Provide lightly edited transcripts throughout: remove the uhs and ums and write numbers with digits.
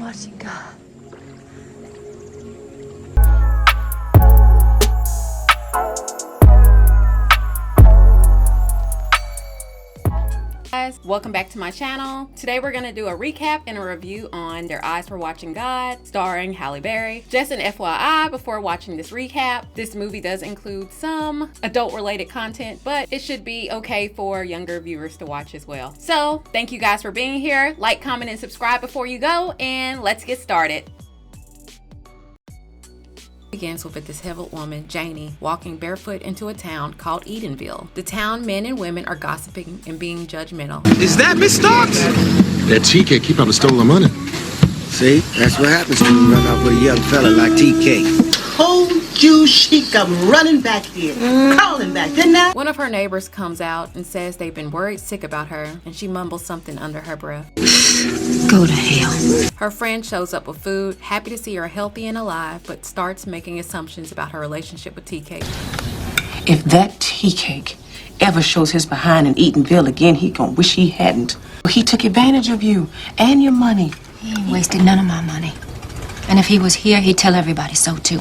watching God. Guys, welcome back to my channel. Today we're gonna do a recap and a review on Their Eyes Were Watching God, starring Halle Berry. Just an FYI before watching this recap, this movie does include some adult related content, but it should be okay for younger viewers to watch as well. So thank you guys for being here. Like, comment, and subscribe before you go, and let's get started. Begins with a disheveled woman, Janie, walking barefoot into a town called Edenville. The town men and women are gossiping and being judgmental. Is that Miss Starks? That TK keep probably stole the money. See, that's what happens when you run off with a young fella like TK. Told you she'd come running back here, crawling back, didn't I? One of her neighbors comes out and says they've been worried sick about her, and she mumbles something under her breath. Go to hell. Her friend shows up with food, happy to see her healthy and alive, but starts making assumptions about her relationship with TK. If that tea cake ever shows his behind in Eatonville again, he gonna wish he hadn't. He took advantage of you and your money. He ain't wasted none of my money. And if he was here, he'd tell everybody so too.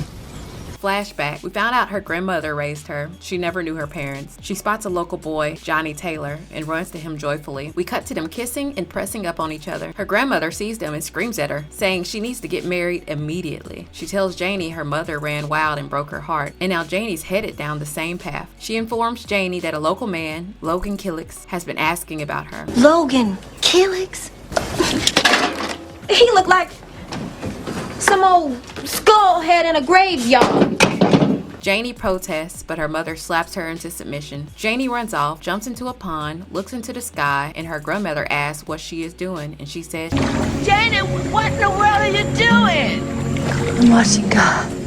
Flashback, we found out her grandmother raised her. She never knew her parents. She spots a local boy, Johnny Taylor, and runs to him joyfully. We cut to them kissing and pressing up on each other. Her grandmother sees them and screams at her, saying she needs to get married immediately. She tells Janie her mother ran wild and broke her heart, and now Janie's headed down the same path. She informs Janie that a local man, Logan Killix, has been asking about her. Logan Killix? He looked like some old skull head in a graveyard. Janie protests, but her mother slaps her into submission. Janie runs off, jumps into a pond, looks into the sky, and her grandmother asks what she is doing, and she says, Janie, what in the world are you doing? I'm watching God.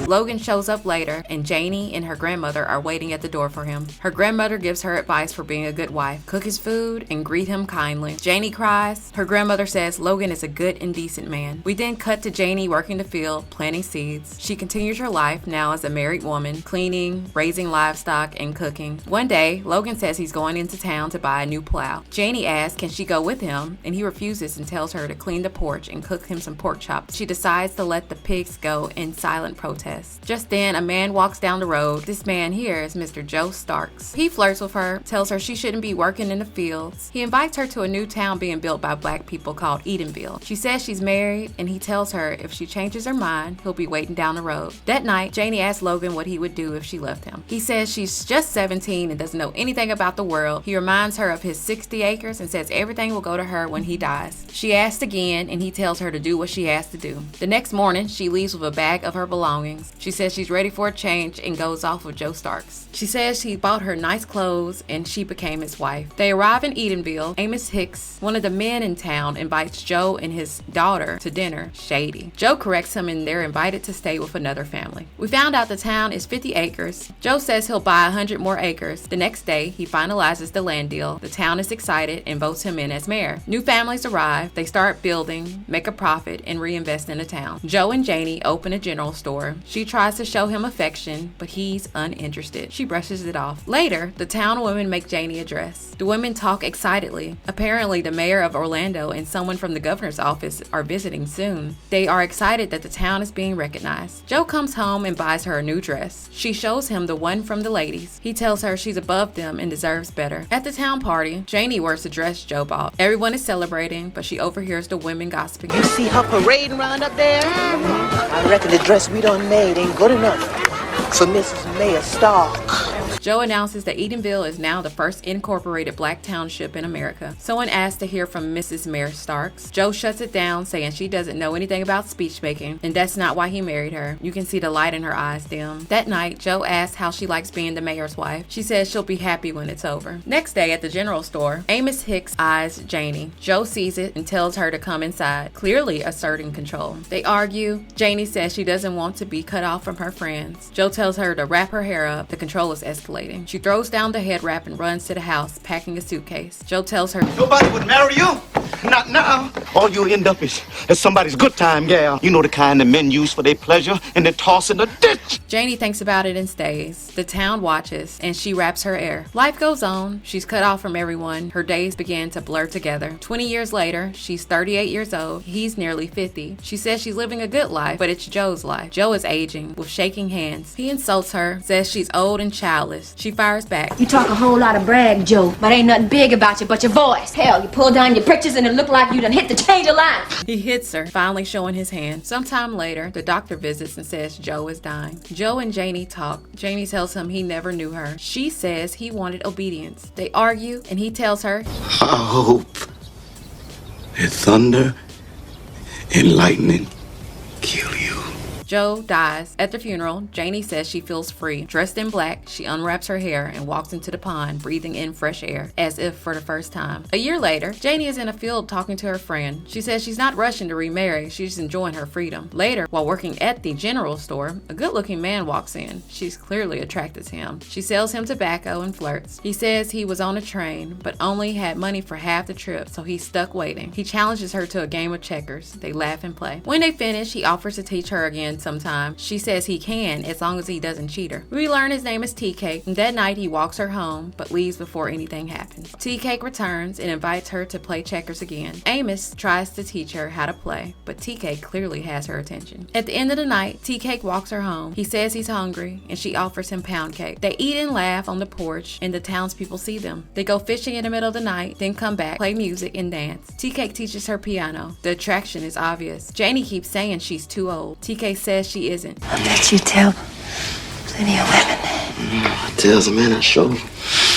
Logan shows up later, and Janie and her grandmother are waiting at the door for him. Her grandmother gives her advice for being a good wife. Cook his food and greet him kindly. Janie cries. Her grandmother says Logan is a good and decent man. We then cut to Janie working the field, planting seeds. She continues her life now as a married woman, cleaning, raising livestock, and cooking. One day, Logan says he's going into town to buy a new plow. Janie asks can she go with him, and he refuses and tells her to clean the porch and cook him some pork chops. She decides to let the pigs go in silent protest. Just then, a man walks down the road. This man here is Mr. Joe Starks. He flirts with her, tells her she shouldn't be working in the fields. He invites her to a new town being built by black people called Edenville. She says she's married, and he tells her if she changes her mind, he'll be waiting down the road. That night, Janie asks Logan what he would do if she left him. He says she's just 17 and doesn't know anything about the world. He reminds her of his 60 acres and says everything will go to her when he dies. She asks again, and he tells her to do what she has to do. The next morning, she leaves with a bag of her belongings. She says she's ready for a change and goes off with Joe Starks. She says he bought her nice clothes and she became his wife. They arrive in Edenville. Amos Hicks, one of the men in town, invites Joe and his daughter to dinner. Shady. Joe corrects him and they're invited to stay with another family. We found out the town is 50 acres. Joe says he'll buy 100 more acres. The next day, he finalizes the land deal. The town is excited and votes him in as mayor. New families arrive. They start building, make a profit, and reinvest in the town. Joe and Janie open a general store. She tries to show him affection, but he's uninterested. She brushes it off. Later, the town women make Janie a dress. The women talk excitedly. Apparently, the mayor of Orlando and someone from the governor's office are visiting soon. They are excited that the town is being recognized. Joe comes home and buys her a new dress. She shows him the one from the ladies. He tells her she's above them and deserves better. At the town party, Janie wears the dress Joe bought. Everyone is celebrating, but she overhears the women gossiping. You see her parading around up there? I reckon the dress we done made ain't good enough for Mrs. Mayor Stark. Joe announces that Edenville is now the first incorporated black township in America. Someone asks to hear from Mrs. Mayor Starks. Joe shuts it down, saying she doesn't know anything about speech making, and that's not why he married her. You can see the light in her eyes dim. That night, Joe asks how she likes being the mayor's wife. She says she'll be happy when it's over. Next day at the general store, Amos Hicks eyes Janie. Joe sees it and tells her to come inside, clearly asserting control. They argue. Janie says she doesn't want to be cut off from her friends. Joe tells her to wrap her hair up. The control is escalating. She throws down the head wrap and runs to the house, packing a suitcase. Joe tells her, Nobody would marry you. Not now. All you'll end up is somebody's good time gal. You know the kind that men use for their pleasure and then toss in the ditch. Janie thinks about it and stays. The town watches, and she wraps her hair. Life goes on. She's cut off from everyone. Her days begin to blur together. 20 years later, she's 38 years old. He's nearly 50. She says she's living a good life, but it's Joe's life. Joe is aging, with shaking hands. He insults her, says she's old and childless. She fires back. You talk a whole lot of brag, Joe, but ain't nothing big about you but your voice. Hell, you pull down your britches and it look like you done hit the change of life. He hits her, finally showing his hand. Sometime later, the doctor visits and says Joe is dying. Joe and Janie talk. Janie tells him he never knew her. She says he wanted obedience. They argue, and he tells her, I hope that thunder and lightning kill you. Joe dies. At the funeral, Janie says she feels free. Dressed in black, she unwraps her hair and walks into the pond, breathing in fresh air, as if for the first time. A year later, Janie is in a field talking to her friend. She says she's not rushing to remarry, she's enjoying her freedom. Later, while working at the general store, a good-looking man walks in. She's clearly attracted to him. She sells him tobacco and flirts. He says he was on a train, but only had money for half the trip, so he's stuck waiting. He challenges her to a game of checkers. They laugh and play. When they finish, he offers to teach her again sometime. She says he can, as long as he doesn't cheat her. We learn his name is Tea Cake, and that night he walks her home, but leaves before anything happens. Tea Cake returns and invites her to play checkers again. Amos tries to teach her how to play, but Tea Cake clearly has her attention. At the end of the night, Tea Cake walks her home. He says he's hungry, and she offers him pound cake. They eat and laugh on the porch, and the townspeople see them. They go fishing in the middle of the night, then come back, play music, and dance. Tea Cake teaches her piano. The attraction is obvious. Janie keeps saying she's too old. Tea Cake says she isn't. I bet you tell plenty of women. Tells a man I show.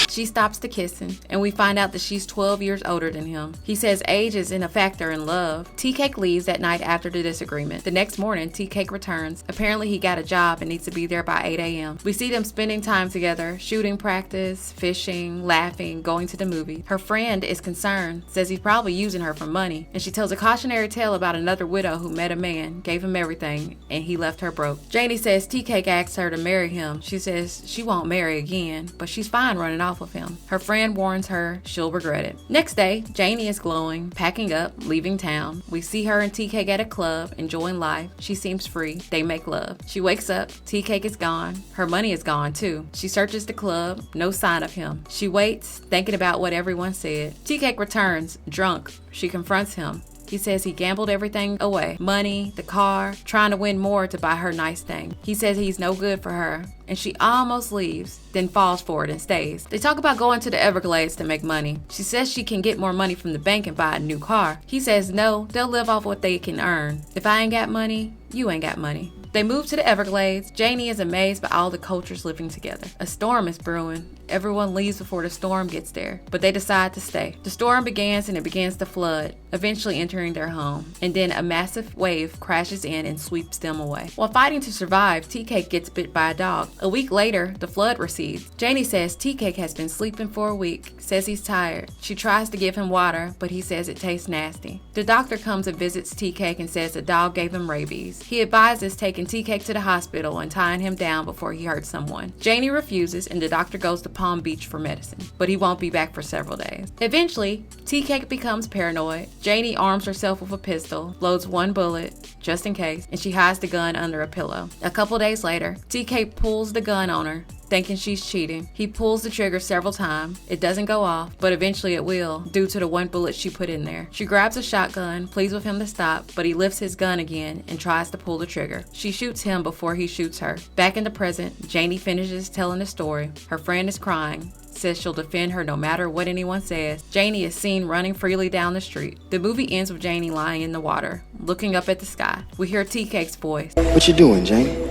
She stops the kissing, and we find out that she's 12 years older than him. He says age isn't a factor in love. Tea Cake leaves that night after the disagreement. The next morning, Tea Cake returns. Apparently, he got a job and needs to be there by 8 a.m. We see them spending time together, shooting practice, fishing, laughing, going to the movie. Her friend is concerned, says he's probably using her for money, and she tells a cautionary tale about another widow who met a man, gave him everything, and he left her broke. Janie says Tea Cake asks her to marry him. She says she won't marry again, but she's fine running off of him. Her friend warns her she'll regret it. Next day, Janie is glowing, packing up, leaving town. We see her and Tea Cake at a club, enjoying life. She seems free. They make love. She wakes up. Tea Cake is gone. Her money is gone too. She searches the club. No sign of him. She waits, thinking about what everyone said. Tea Cake returns, drunk. She confronts him. He says he gambled everything away. Money, the car, trying to win more to buy her nice thing. He says he's no good for her, and she almost leaves, then falls for it and stays. They talk about going to the Everglades to make money. She says she can get more money from the bank and buy a new car. He says no, they'll live off what they can earn. If I ain't got money, you ain't got money. They move to the Everglades. Janie is amazed by all the cultures living together. A storm is brewing. Everyone leaves before the storm gets there, but they decide to stay. The storm begins and it begins to flood, eventually entering their home. And then a massive wave crashes in and sweeps them away. While fighting to survive, Tea Cake gets bit by a dog. A week later, the flood recedes. Janie says Tea Cake has been sleeping for a week, says he's tired. She tries to give him water, but he says it tastes nasty. The doctor comes and visits Tea Cake and says the dog gave him rabies. He advises taking Tea Cake to the hospital and tying him down before he hurts someone. Janie refuses and the doctor goes to Palm Beach for medicine, but he won't be back for several days. Eventually, Tea Cake becomes paranoid. Janie arms herself with a pistol, loads one bullet, just in case, and she hides the gun under a pillow. A couple days later, Tea Cake pulls the gun on her, thinking she's cheating. He pulls the trigger several times. It doesn't go off, but eventually it will, due to the one bullet she put in there. She grabs a shotgun, pleads with him to stop, but he lifts his gun again and tries to pull the trigger. She shoots him before he shoots her. Back in the present, Janie finishes telling the story. Her friend is crying, says she'll defend her no matter what anyone says. Janie is seen running freely down the street. The movie ends with Janie lying in the water, looking up at the sky. We hear Tea Cake's voice. What you doing, Janie?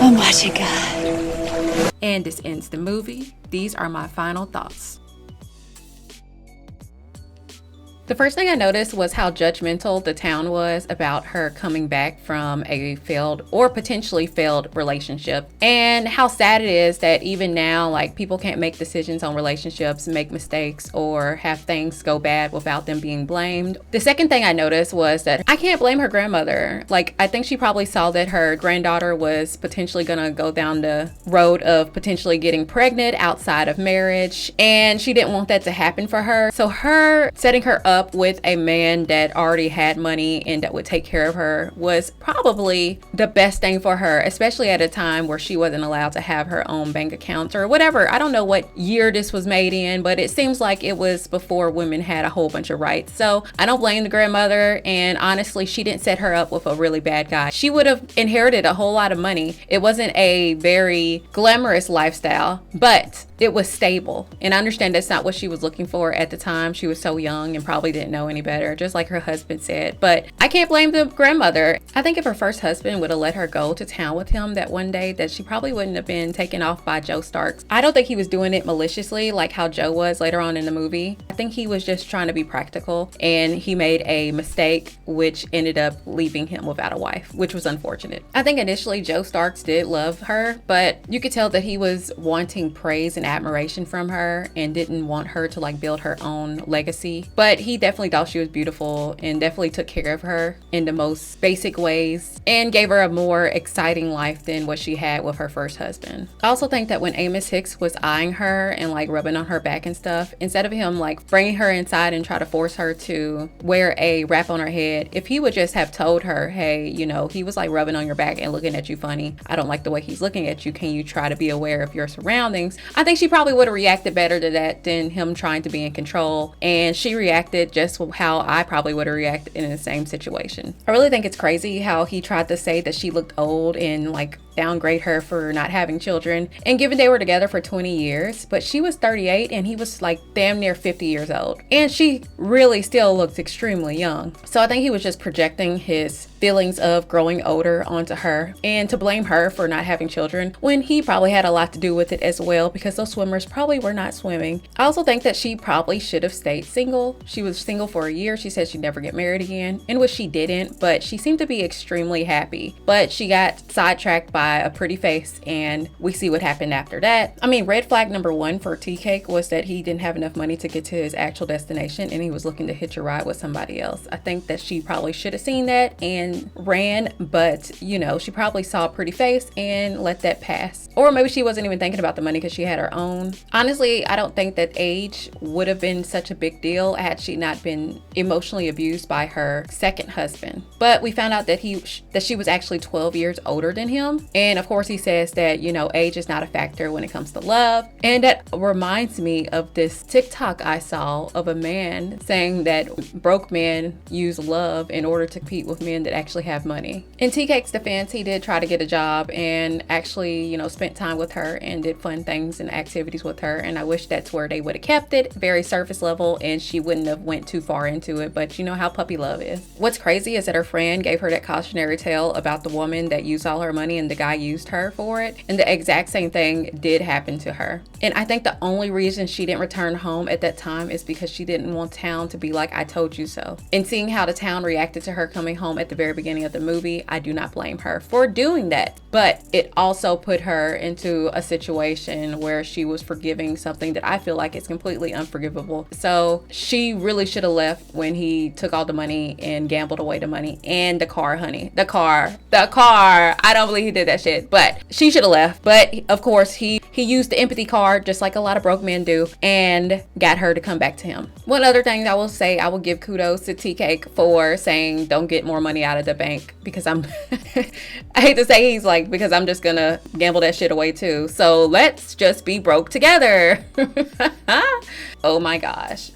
I'm watching God. And this ends the movie. These are my final thoughts. The first thing I noticed was how judgmental the town was about her coming back from a failed or potentially failed relationship, and how sad it is that even now, like, people can't make decisions on relationships, make mistakes, or have things go bad without them being blamed. The second thing I noticed was that I can't blame her grandmother. Like, I think she probably saw that her granddaughter was potentially gonna go down the road of potentially getting pregnant outside of marriage, and she didn't want that to happen for her. So her setting her up with a man that already had money and that would take care of her was probably the best thing for her, especially at a time where she wasn't allowed to have her own bank accounts or whatever. I don't know what year this was made in, but it seems like it was before women had a whole bunch of rights. So I don't blame the grandmother, and honestly, she didn't set her up with a really bad guy. She would have inherited a whole lot of money. It wasn't a very glamorous lifestyle, but it was stable. And I understand that's not what she was looking for at the time. She was so young and probably didn't know any better, just like her husband said. But I can't blame the grandmother. I think if her first husband would have let her go to town with him that one day, that she probably wouldn't have been taken off by Joe Starks. I don't think he was doing it maliciously like how Joe was later on in the movie. I think he was just trying to be practical, and he made a mistake which ended up leaving him without a wife, which was unfortunate. I think initially Joe Starks did love her, but you could tell that he was wanting praise and admiration from her and didn't want her to like build her own legacy. But he definitely thought she was beautiful and definitely took care of her in the most basic ways and gave her a more exciting life than what she had with her first husband. I also think that when Amos Hicks was eyeing her and like rubbing on her back and stuff, instead of him like bringing her inside and try to force her to wear a wrap on her head, if he would just have told her, hey, you know, he was like rubbing on your back and looking at you funny. I don't like the way he's looking at you. Can you try to be aware of your surroundings? I think she probably would have reacted better to that than him trying to be in control. And she reacted just how I probably would have reacted in the same situation. I really think it's crazy how he tried to say that she looked old and like downgrade her for not having children, and given they were together for 20 years, but she was 38 and he was like damn near 50 years old, and she really still looks extremely young. So I think he was just projecting his feelings of growing older onto her, and to blame her for not having children when he probably had a lot to do with it as well, because those swimmers probably were not swimming. I also think that she probably should have stayed single. She was single for a year. She said she'd never get married again, in which she didn't, but she seemed to be extremely happy. But she got sidetracked by a pretty face, and we see what happened after that. I mean, red flag number one for Tea Cake was that he didn't have enough money to get to his actual destination, and he was looking to hitch a ride with somebody else. I think that she probably should have seen that and ran, but you know, she probably saw a pretty face and let that pass. Or maybe she wasn't even thinking about the money because she had her own. Honestly, I don't think that age would have been such a big deal had she not been emotionally abused by her second husband. But we found out that she was actually 12 years older than him. And of course he says that, you know, age is not a factor when it comes to love. And that reminds me of this TikTok I saw of a man saying that broke men use love in order to compete with men that actually have money. In Tea Cake's defense, he did try to get a job and actually, you know, spent time with her and did fun things and activities with her. And I wish that's where they would have kept it, very surface level, and she wouldn't have went too far into it. But you know how puppy love is. What's crazy is that her friend gave her that cautionary tale about the woman that used all her money and the guy used her for it. And the exact same thing did happen to her. And I think the only reason she didn't return home at that time is because she didn't want town to be like, I told you so. And seeing how the town reacted to her coming home at the very beginning of the movie, I do not blame her for doing that. But it also put her into a situation where she was forgiving something that I feel like is completely unforgivable. So she really should have left when he took all the money and gambled away the money and the car, honey. The car. I don't believe he did that shit, but she should have left. But of course, he used the empathy card just like a lot of broke men do and got her to come back to him. One other thing I will say, I will give kudos to Tea Cake for saying don't get more money out of the bank, because I hate to say he's like, because I'm just gonna gamble that shit away too. So let's just be broke together. Oh my gosh.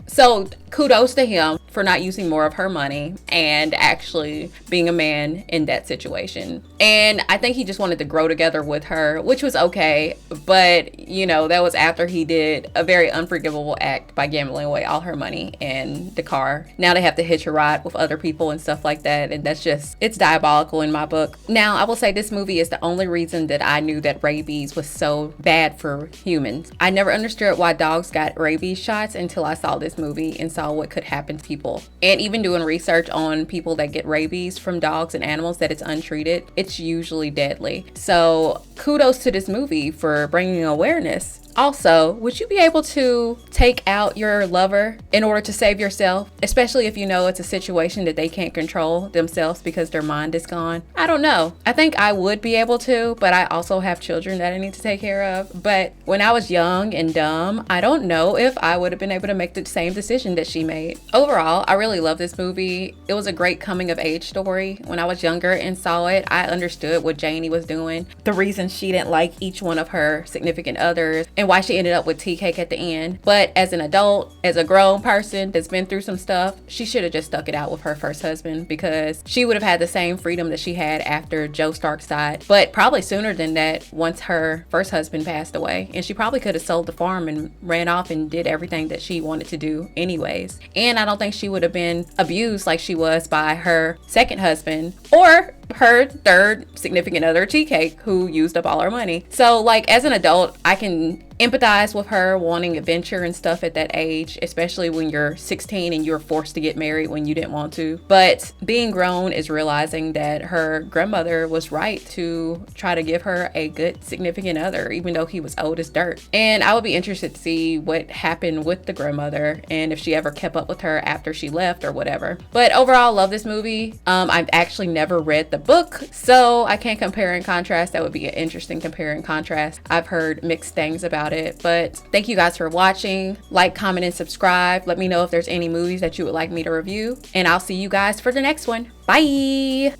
So kudos to him for not using more of her money and actually being a man in that situation. And I think he just wanted to grow together with her, which was okay. But you know, that was after he did a very unforgivable act by gambling away all her money and the car. Now they have to hitch a ride with other people and stuff like that, and that's just, it's diabolical in my book. Now, I will say this movie is the only reason that I knew that rabies was so bad for humans. I never understood why dogs got rabies shots until I saw this movie and saw what could happen to people. And even doing research on people that get rabies from dogs and animals that it's untreated, it's usually deadly. So kudos to this movie for bringing awareness. Also, would you be able to take out your lover in order to save yourself? Especially if you know it's a situation that they can't control themselves because their mind is gone. I don't know. I think I would be able to, but I also have children that I need to take care of. But when I was young and dumb, I don't know if I would have been able to make the same decision that she made. Overall, I really love this movie. It was a great coming of age story. When I was younger and saw it, I understood what Janie was doing, the reason she didn't like each one of her significant others, and why she ended up with tea cake at the end. But as an adult, as a grown person that's been through some stuff, she should have just stuck it out with her first husband, because she would have had the same freedom that she had after Joe Stark died, but probably sooner than that once her first husband passed away. And she probably could have sold the farm and ran off and did everything that she wanted to do anyways. And I don't think she would have been abused like she was by her second husband or her third significant other, tea cake, who used up all her money. So like, as an adult, I can empathize with her wanting adventure and stuff at that age, especially when you're 16 and you're forced to get married when you didn't want to. But being grown is realizing that her grandmother was right to try to give her a good significant other, even though he was old as dirt. And I would be interested to see what happened with the grandmother and if she ever kept up with her after she left or whatever. But overall, love this movie. I've actually never read the book, so I can't compare and contrast. That would be an interesting compare and contrast. I've heard mixed things about it, but thank you guys for watching. Like, comment, and subscribe. Let me know if there's any movies that you would like me to review, and I'll see you guys for the next one. Bye.